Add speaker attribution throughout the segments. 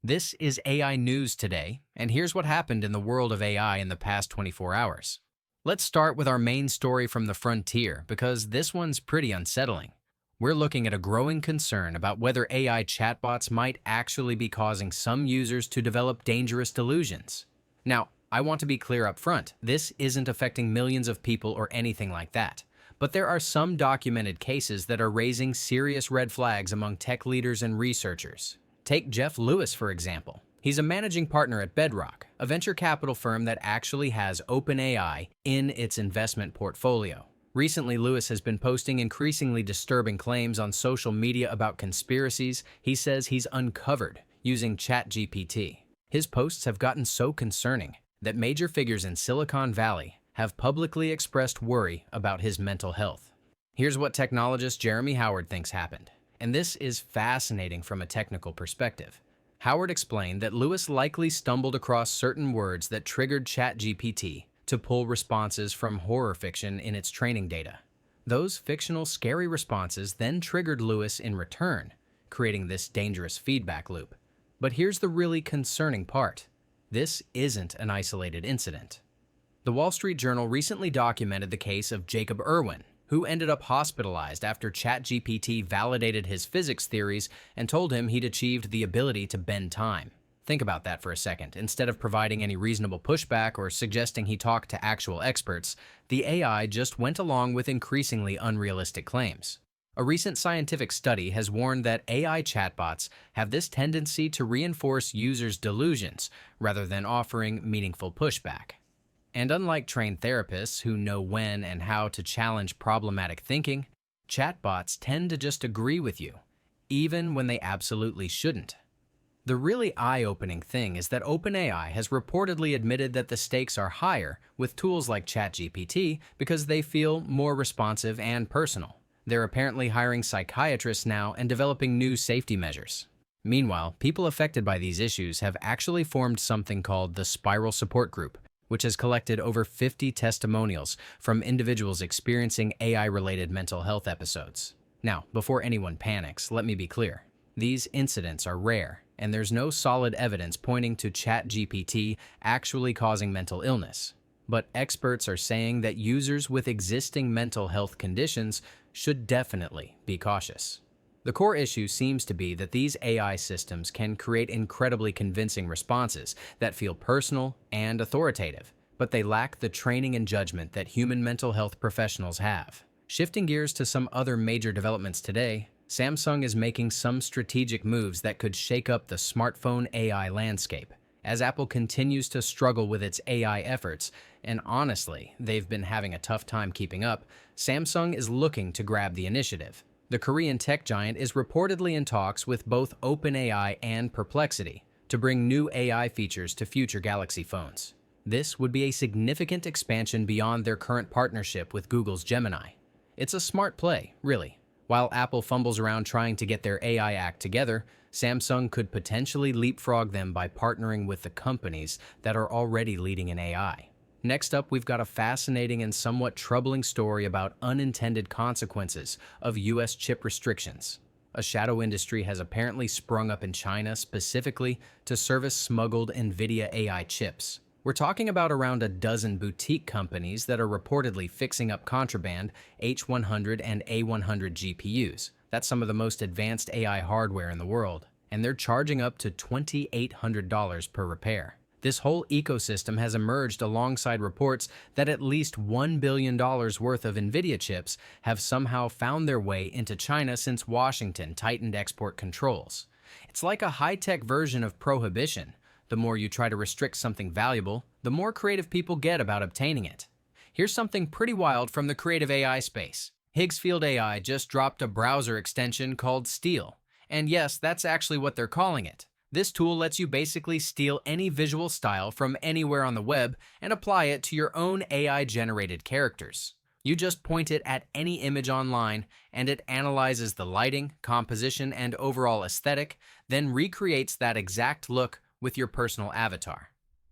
Speaker 1: This is AI News Today, and here's what happened in the world of AI in the past 24 hours. Let's start with our main story from the frontier, because this one's pretty unsettling. We're looking at a growing concern about whether AI chatbots might actually be causing some users to develop dangerous delusions. Now, I want to be clear up front, this isn't affecting millions of people or anything like that. But there are some documented cases that are raising serious red flags among tech leaders and researchers. Take Jeff Lewis, for example. He's a managing partner at Bedrock, a venture capital firm that actually has OpenAI in its investment portfolio. Recently, Lewis has been posting increasingly disturbing claims on social media about conspiracies he says he's uncovered using ChatGPT. His posts have gotten so concerning that major figures in Silicon Valley have publicly expressed worry about his mental health. Here's what technologist Jeremy Howard thinks happened. And this is fascinating from a technical perspective. Howard explained that Lewis likely stumbled across certain words that triggered ChatGPT to pull responses from horror fiction in its training data. Those fictional, scary responses then triggered Lewis in return, creating this dangerous feedback loop. But here's the really concerning part. This isn't an isolated incident. The Wall Street Journal recently documented the case of Jacob Irwin, who ended up hospitalized after ChatGPT validated his physics theories and told him he'd achieved the ability to bend time. Think about that for a second. Instead of providing any reasonable pushback or suggesting he talk to actual experts, the AI just went along with increasingly unrealistic claims. A recent scientific study has warned that AI chatbots have this tendency to reinforce users' delusions rather than offering meaningful pushback. And unlike trained therapists who know when and how to challenge problematic thinking, chatbots tend to just agree with you, even when they absolutely shouldn't. The really eye-opening thing is that OpenAI has reportedly admitted that the stakes are higher with tools like ChatGPT because they feel more responsive and personal. They're apparently hiring psychiatrists now and developing new safety measures. Meanwhile, people affected by these issues have actually formed something called the Spiral Support Group, which has collected over 50 testimonials from individuals experiencing AI-related mental health episodes. Now, before anyone panics, let me be clear. These incidents are rare, and there's no solid evidence pointing to ChatGPT actually causing mental illness. But experts are saying that users with existing mental health conditions should definitely be cautious. The core issue seems to be that these AI systems can create incredibly convincing responses that feel personal and authoritative, but they lack the training and judgment that human mental health professionals have. Shifting gears to some other major developments today, Samsung is making some strategic moves that could shake up the smartphone AI landscape. As Apple continues to struggle with its AI efforts, and honestly, they've been having a tough time keeping up, Samsung is looking to grab the initiative. The Korean tech giant is reportedly in talks with both OpenAI and Perplexity to bring new AI features to future Galaxy phones. This would be a significant expansion beyond their current partnership with Google's Gemini. It's a smart play, really. While Apple fumbles around trying to get their AI act together, Samsung could potentially leapfrog them by partnering with the companies that are already leading in AI. Next up, we've got a fascinating and somewhat troubling story about unintended consequences of US chip restrictions. A shadow industry has apparently sprung up in China specifically to service smuggled Nvidia AI chips. We're talking about around a dozen boutique companies that are reportedly fixing up contraband H100 and A100 GPUs. That's some of the most advanced AI hardware in the world, and they're charging up to $2,800 per repair. This whole ecosystem has emerged alongside reports that at least $1 billion worth of Nvidia chips have somehow found their way into China since Washington tightened export controls. It's like a high-tech version of prohibition. The more you try to restrict something valuable, the more creative people get about obtaining it. Here's something pretty wild from the creative AI space. Higgsfield AI just dropped a browser extension called Steal. And yes, that's actually what they're calling it. This tool lets you basically steal any visual style from anywhere on the web and apply it to your own AI-generated characters. You just point it at any image online, and it analyzes the lighting, composition, and overall aesthetic, then recreates that exact look with your personal avatar.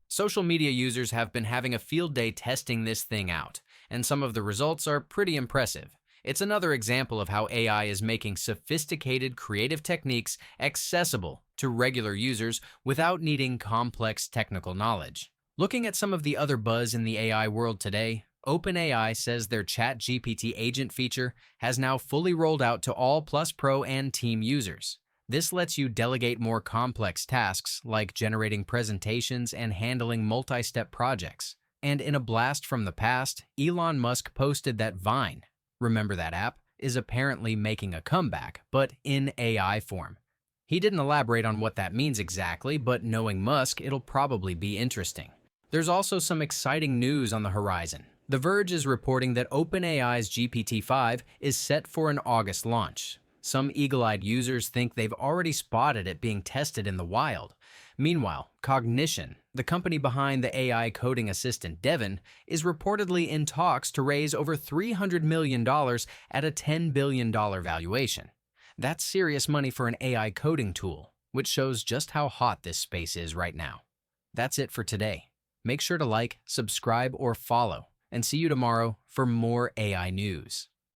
Speaker 1: Social media users have been having a field day testing this thing out, and some of the results are pretty impressive. It's another example of how AI is making sophisticated creative techniques accessible to regular users without needing complex technical knowledge. Looking at some of the other buzz in the AI world today, OpenAI says their ChatGPT agent feature has now fully rolled out to all Plus Pro and Team users. This lets you delegate more complex tasks like generating presentations and handling multi-step projects. And in a blast from the past, Elon Musk posted that Vine, remember that app, is apparently making a comeback, but in AI form. He didn't elaborate on what that means exactly, but knowing Musk, it'll probably be interesting. There's also some exciting news on the horizon. The Verge is reporting that OpenAI's GPT-5 is set for an August launch. Some eagle-eyed users think they've already spotted it being tested in the wild. Meanwhile, Cognition, the company behind the AI coding assistant Devin, is reportedly in talks to raise over $300 million at a $10 billion valuation. That's serious money for an AI coding tool, which shows just how hot this space is right now. That's it for today. Make sure to like, subscribe, or follow, and see you tomorrow for more AI news.